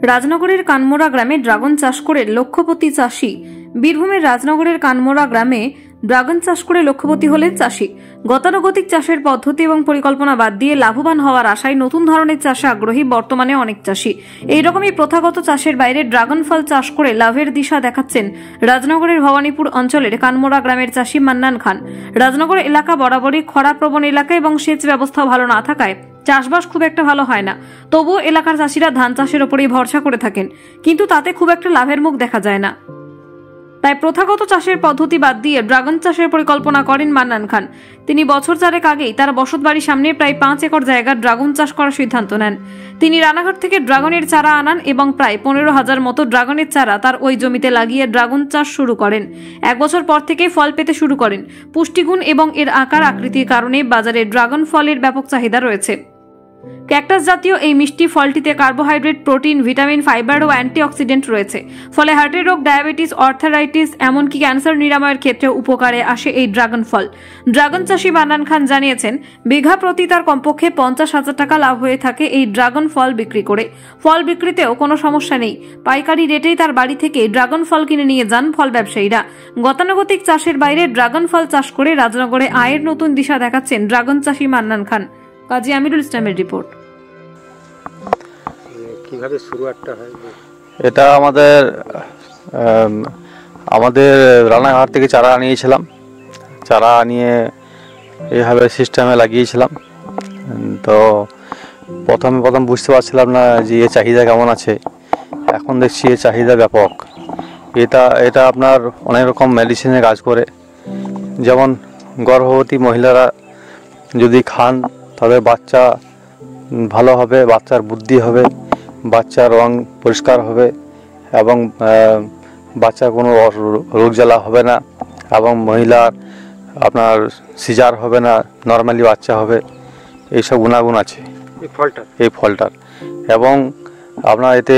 রাজনগরের কানমোড়া গ্রামে ড্রাগন চাষ করে লক্ষপতি চাষি। বীরভূমের রাজনগরের কানমোড়া গ্রামে ড্রাগন চাষ করে লক্ষপতি হলেন চাষি। গতানুগতিক চাষের পদ্ধতি এবং পরিকল্পনা বাদ দিয়ে লাভবান হওয়ার আশায় নতুন ধরনের চাষে আগ্রহী বর্তমানে অনেক চাষি। এইরকমই প্রথাগত চাষের বাইরে ড্রাগন ফল চাষ করে লাভের দিশা দেখাচ্ছেন রাজনগরের ভবানীপুর অঞ্চলের কানমোড়া গ্রামের চাষি মান্নান খান। রাজনগর এলাকা বরাবরই খরাপ্রবণ এলাকা এবং সেচ ব্যবস্থা ভালো না থাকায় চাষবাস খুব একটা ভালো হয় না। তবুও এলাকার চাষিরা ধান চাষের উপরেই ভরসা করে থাকেন, কিন্তু তাতে খুব একটা লাভের মুখ দেখা যায় না। তাই প্রথাগত চাষের পদ্ধতি বাদ দিয়ে ড্রাগন চাষের পরিকল্পনা করেন মান্নান খান। তিনি বছর চারেক আগেই তার বসতবাড়ির সামনে প্রায় 5 একর জায়গা ড্রাগন চাষ করার সিদ্ধান্ত নেন। তিনি রানাঘাট থেকে ড্রাগনের চারা আনান এবং প্রায় 15,000 মতো ড্রাগনের চারা তার ওই জমিতে লাগিয়ে ড্রাগন চাষ শুরু করেন। 1 বছর পর থেকে ফল পেতে শুরু করেন। পুষ্টিগুণ এবং এর আকার আকৃতির কারণে বাজারে ড্রাগন ফলের ব্যাপক চাহিদা রয়েছে। ক্যাকটাস জাতীয় এই মিষ্টি ফলটিতে কার্বোহাইড্রেট, প্রোটিন, ভিটামিন, ফাইবার ও অ্যান্টিঅক্সিডেন্ট রয়েছে। ফলে হার্টের রোগ, ডায়াবেটিস, অর্থারাইটিস এমনকি ক্যান্সার নিরাময়ের ক্ষেত্রে উপকারে আসে এই ড্রাগন ফল। ড্রাগন চাষি মান্নান খান জানিয়েছেন, বিঘা প্রতি তার কমপক্ষে 50,000 টাকা লাভ হয়ে থাকে এই ড্রাগন ফল বিক্রি করে। ফল বিক্রিতেও কোনো সমস্যা নেই। পাইকারি রেটেই তার বাড়ি থেকে ড্রাগন ফল কিনে নিয়ে যান ফল ব্যবসায়ীরা। গতানুগতিক চাষের বাইরে ড্রাগন ফল চাষ করে রাজনগরে আয়ের নতুন দিশা দেখাচ্ছেন ড্রাগন চাষি মান্নান খান। কাজী আমিরুল ইসলামের রিপোর্ট। কিভাবে শুরুটা হয়? এটা আমাদের রানাঘাট থেকে চারা আনিয়েছিলাম। চারা নিয়ে এইভাবে সিস্টেমে লাগিয়েছিলাম। তো প্রথম বুঝতে পারছিলাম না যে এর চাহিদা কেমন আছে। এখন দেখছি এর চাহিদা ব্যাপক। এটা আপনার অনেক রকম মেডিসিনে কাজ করে। যেমন গর্ভবতী মহিলারা যদি খান তাদের বাচ্চা ভালো হবে, বাচ্চার বুদ্ধি হবে, বাচ্চার রং পরিষ্কার হবে এবং বাচ্চার কোনো রোগ জ্বালা হবে না এবং মহিলার আপনার সিজার হবে না, নর্মালি বাচ্চা হবে। এইসব গুণাগুণ আছে এই ফলটার। এবং আপনার এতে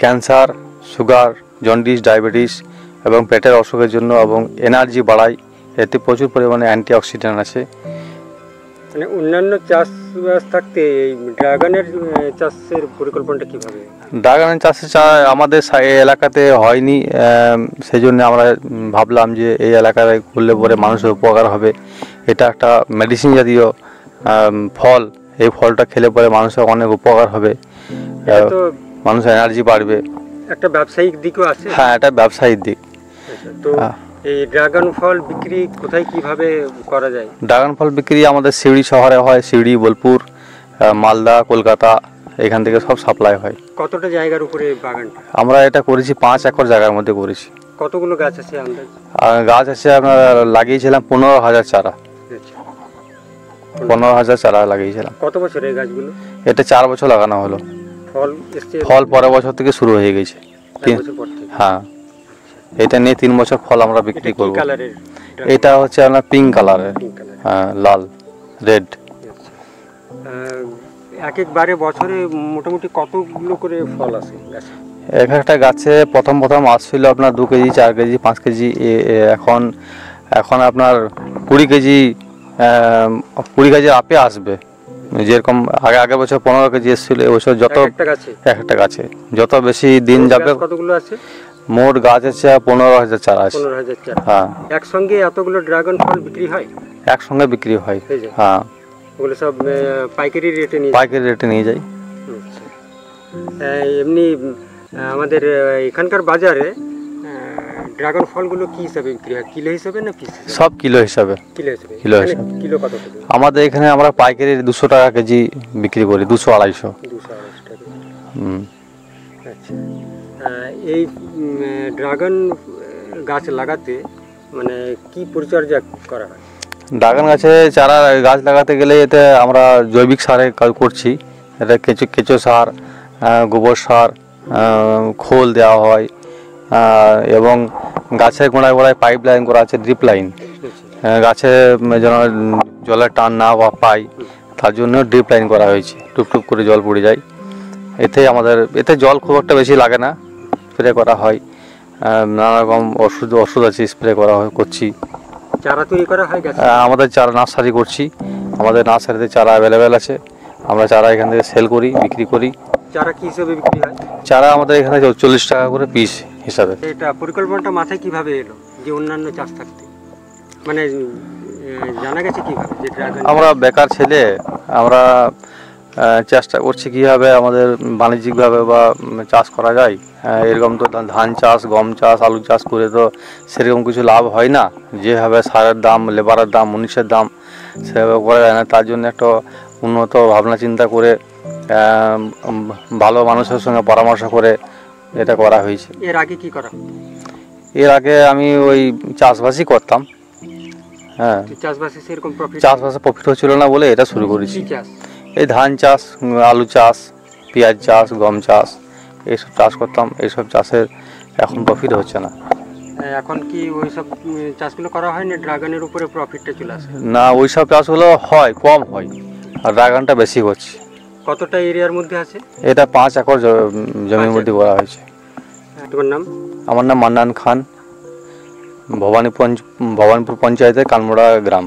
ক্যান্সার, সুগার, জন্ডিস, ডায়াবেটিস এবং পেটের অসুখের জন্য এবং এনার্জি বাড়ায়। এতে প্রচুর পরিমাণে অ্যান্টিঅক্সিডেন্ট আছে। মানে অন্যান্য চাষবাস থাকতে এই ড্রাগনের চাষের পরিকল্পনাটা কিভাবে? ড্রাগনের চাষের আমাদের এলাকাতে হয়নি, সেই জন্য আমরা ভাবলাম যে এই এলাকায় করলে পরে মানুষের উপকার হবে। এটা একটা মেডিসিন জাতীয় ফল। এই ফলটা খেলে পরে মানুষের অনেক উপকার হবে, মানুষের এনার্জি বাড়বে। একটা ব্যবসায়িক দিকও আছে। হ্যাঁ, এটা ব্যবসায়িক দিক। তো এই ড্রাগন ফল বিক্রি কোথায় কিভাবে করা যায়? ড্রাগন ফল বিক্রি আমাদের সিউড়ি শহরে হয়। সিউড়ি, বোলপুর, মালদা, কলকাতা, এখান থেকে সব সাপ্লাই হয়। কতটা জায়গার উপরে বাগানটা? আমরা এটা করেছি 5 একর জায়গার মধ্যে করেছি। কতগুলো গাছ আছে আন্দাজ? গাছ আছে আপনার লাগিয়েছিলাম 15,000 চারা। 15,000 চারা লাগিয়েছিলাম। কত বছর এই গাছগুলো? এটা 4 বছর লাগানো হলো। ফল পরের বছর থেকে শুরু হয়ে গেছে। হ্যাঁ, এটা নিয়ে 3 বছর ফল আমরা বিক্রি করব। এটা হচ্ছে আপনার পিঙ্ক কালারের, হ্যাঁ, লাল, রেড। একবারে বছরে মোটামুটি কতগুলো করে ফল আসে গাছে? একটা গাছে প্রথম আসছিল আপনার 2 কেজি, 4 কেজি, 5 কেজি। এখন আপনার 20 কেজি আপে আসবে। যেরকম আগের বছর 15 কেজি এসেছিল, এবছর একটা গাছে যত বেশি দিন যাবে। কতগুলো আছে? মোট গাছ আছে 15,000 চারা আছে। 15,000 চারা। হ্যাঁ, একসঙ্গে এতগুলো ড্রাগন ফল বিক্রি হয়? একসঙ্গে বিক্রি হয়। হ্যাঁ, ওগুলো সব পাইকারি রেটে নিয়ে যাই। এমনি আমাদের এখানকার বাজারে ড্রাগন ফলগুলো কি হিসাবে বিক্রি হয়? কিলো হিসাবে না পিস? সব কিলো হিসাবে। কিলো কত? আমাদের এখানে আমরা পাইকারি 200 টাকা কেজি বিক্রি করি। 200-250 টাকা। আচ্ছা, এই ড্রাগন গাছ লাগাতে মানে কি পরিচর্যা করা হয়? ড্রাগন গাছ লাগাতে গেলে এতে আমরা জৈবিক সারে কাজ করছি। এটা কেঁচো সার, গোবর সার, খোল দেওয়া হয় এবং গাছের গোড়ায় পাইপ লাইন করা আছে, ড্রিপ লাইন। গাছে যেন জলের টান না পায় তার জন্য ড্রিপ লাইন করা হয়েছে। টুপটুপ করে জল পড়ে যায়। এতে জল খুব একটা বেশি লাগে না। স্প্রে করা হয়, নানা রকম ওষুধ আছে, স্প্রে করছি। চারা তৈরি করা হয়? আমাদের চারা নার্সারি করছি। আমাদের নার্সারিতে চারা অ্যাভেলেবেল আছে। আমরা চারা এখান থেকে সেল করি, বিক্রি করি। চারা কি হিসেবে বিক্রি হয়? চারা আমাদের এখানে 40 টাকা করে পিস হিসাবে। এটা পরিকল্পনাটা মাথায় কিভাবে এলো যে অন্যান্য চাষ থাকতে, মানে জানা গেছে কিভাবে যে ড্রাগন? আমরা বেকার ছেলে, আমরা চেষ্টা করছি কীভাবে আমাদের বাণিজ্যিকভাবে বা চাষ করা যায়। এরকম তো ধান চাষ, গম চাষ, আলু চাষ করে তো সেরকম কিছু লাভ হয় না। যেভাবে সারের দাম, লেবারের দাম, মুনিশের দাম সেভাবে করা যায় না। তার জন্য একটা উন্নত ভাবনা চিন্তা করে ভালো মানুষের সঙ্গে পরামর্শ করে এটা করা হয়েছে। এর আগে কি করা? এর আগে আমি ওই চাষবাসই করতাম। হ্যাঁ, চাষবাসে সেরকম প্রফিট? চাষবাসে প্রফিট হচ্ছিল না বলে এটা শুরু করেছি। কি চাষ? এই ধান চাষ, আলু চাষ, পেঁয়াজ চাষ, গম চাষ, এইসব চাষ করতাম। এইসব চাষের এখন প্রফিট হচ্ছে না। এখন কি ওইসব চাষগুলো করা হয় না? ড্রাগনের উপরে প্রফিটটা চলে আসে না, ওইসব চাষগুলো হয়, কম হয়, আর ড্রাগনটা বেশি হচ্ছে। কতটা এরিয়ার মধ্যে আছে এটা 5 একর জমির মধ্যে করা হয়েছে। তোমার নাম? আমার নাম মান্নান খান, ভবানীপুর পঞ্চায়েতের কানমোড়া গ্রাম।